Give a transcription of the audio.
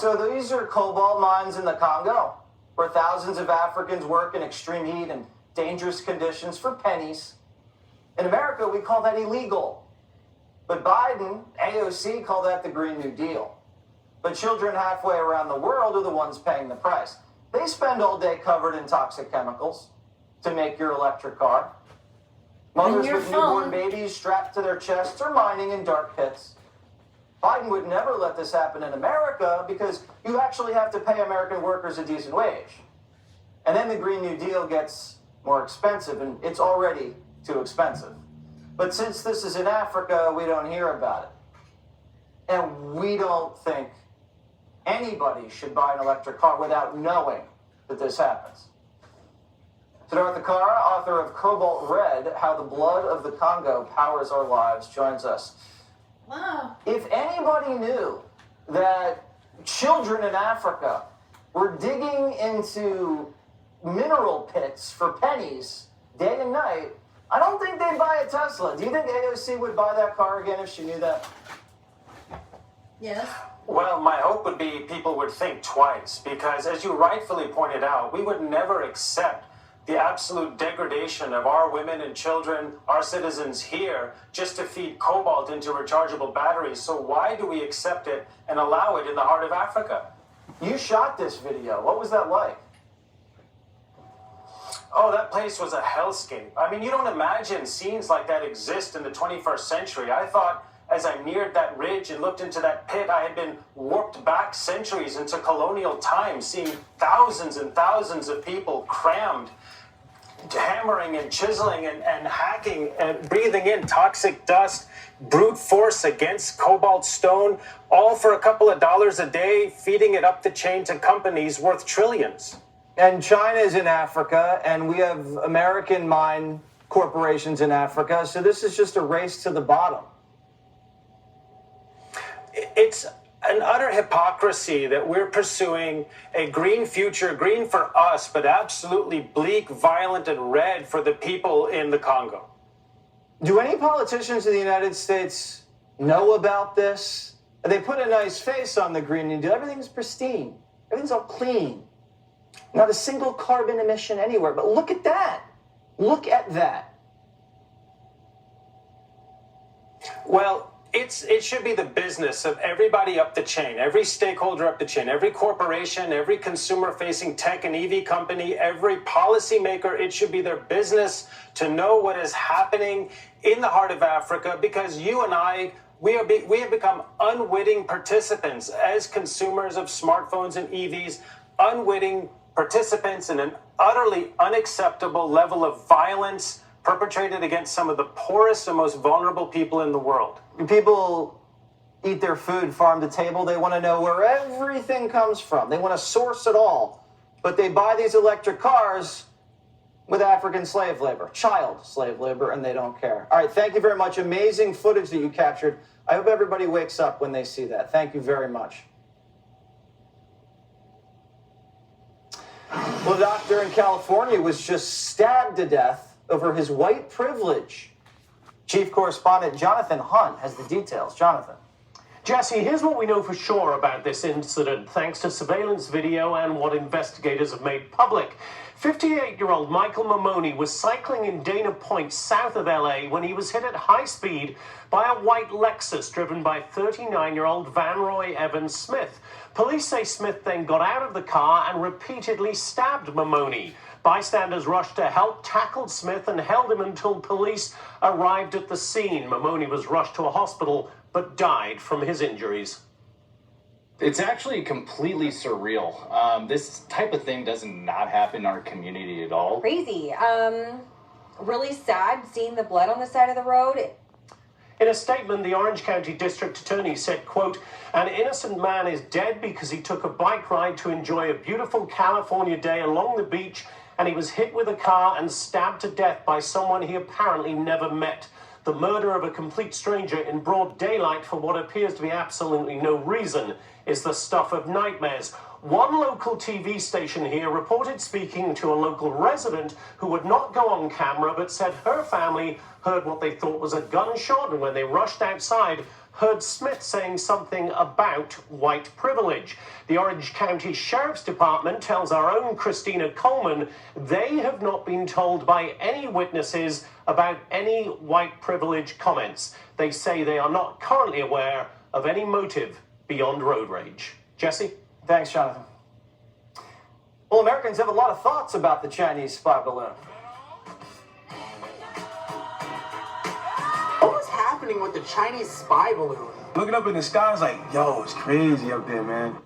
So these are cobalt mines in the Congo, where thousands of Africans work in extreme heat and dangerous conditions for pennies. In America, we call that illegal. But Biden, AOC, call that the Green New Deal. But children halfway around the world are the ones paying the price. They spend all day covered in toxic chemicals to make your electric car. Mothers with newborn babies strapped to their chests are mining in dark pits. Biden would never let this happen in America because you actually have to pay American workers a decent wage. And then the Green New Deal gets more expensive, and it's already too expensive. But since this is in Africa, we don't hear about it. And we don't think anybody should buy an electric car without knowing that this happens. Siddharth, Karra, author of Cobalt Red, How the Blood of the Congo Powers Our Lives, joins us. Wow. If anybody knew that children in Africa were digging into mineral pits for pennies day and night, I don't think they'd buy a Tesla. Do you think AOC would buy that car again if she knew that? Yes. Well, my hope would be people would think twice, because as you rightfully pointed out, we would never accept the absolute degradation of our women and children, our citizens here, just to feed cobalt into rechargeable batteries. So why do we accept it and allow it in the heart of Africa? You shot this video. What was that like? Oh, that place was a hellscape. I mean, you don't imagine scenes like that exist in the 21st century. I thought as I neared that ridge and looked into that pit, I had been warped back centuries into colonial times, seeing thousands and thousands of people crammed, hammering and chiseling and hacking and breathing in toxic dust, brute force against cobalt stone, all for a couple of dollars a day, feeding it up the chain to companies worth trillions. And China's in Africa, and we have American mine corporations in Africa, so this is just a race to the bottom. It's an utter hypocrisy that we're pursuing a green future, green for us, but absolutely bleak, violent, and red for the people in the Congo. Do any politicians in the United States know about this? They put a nice face on the Green New Deal. Everything's pristine. Everything's all clean. Not a single carbon emission anywhere. But look at that. Look at that. Well, it should be the business of everybody up the chain, every stakeholder up the chain, every corporation, every consumer-facing tech and EV company, every policymaker. It should be their business to know what is happening in the heart of Africa, because you and I, we have become unwitting participants as consumers of smartphones and EVs, unwitting participants in an utterly unacceptable level of violence perpetrated against some of the poorest and most vulnerable people in the world. People eat their food farm to table. They want to know where everything comes from. They want to source it all. But they buy these electric cars with African slave labor, child slave labor, and they don't care. All right, thank you very much. Amazing footage that you captured. I hope everybody wakes up when they see that. Thank you very much. Well, a doctor in California was just stabbed to death over his white privilege. Chief correspondent Jonathan Hunt has the details. Jonathan. Jesse, here's what we know for sure about this incident, thanks to surveillance video and what investigators have made public. 58-year-old Michael Mamoni was cycling in Dana Point, south of LA, when he was hit at high speed by a white Lexus driven by 39-year-old Van Roy Evans Smith. Police say Smith then got out of the car and repeatedly stabbed Mamoni. Bystanders rushed to help, tackled Smith, and held him until police arrived at the scene. Mamoni was rushed to a hospital, but died from his injuries. It's actually completely surreal. This type of thing does not happen in our community at all. Crazy. Really sad seeing the blood on the side of the road. In a statement, the Orange County District Attorney said, quote, "An innocent man is dead because he took a bike ride to enjoy a beautiful California day along the beach, and he was hit with a car and stabbed to death by someone he apparently never met. The murder of a complete stranger in broad daylight for what appears to be absolutely no reason is the stuff of nightmares." One local TV station here reported speaking to a local resident who would not go on camera, but said her family heard what they thought was a gunshot, and when they rushed outside, heard Smith saying something about white privilege. The Orange County Sheriff's Department tells our own Christina Coleman they have not been told by any witnesses about any white privilege comments. They say they are not currently aware of any motive beyond road rage. Jesse? Thanks, Jonathan. Well, Americans have a lot of thoughts about the Chinese spy balloon. What was happening with the Chinese spy balloon? Looking up in the sky, I was like, yo, it's crazy up there, man.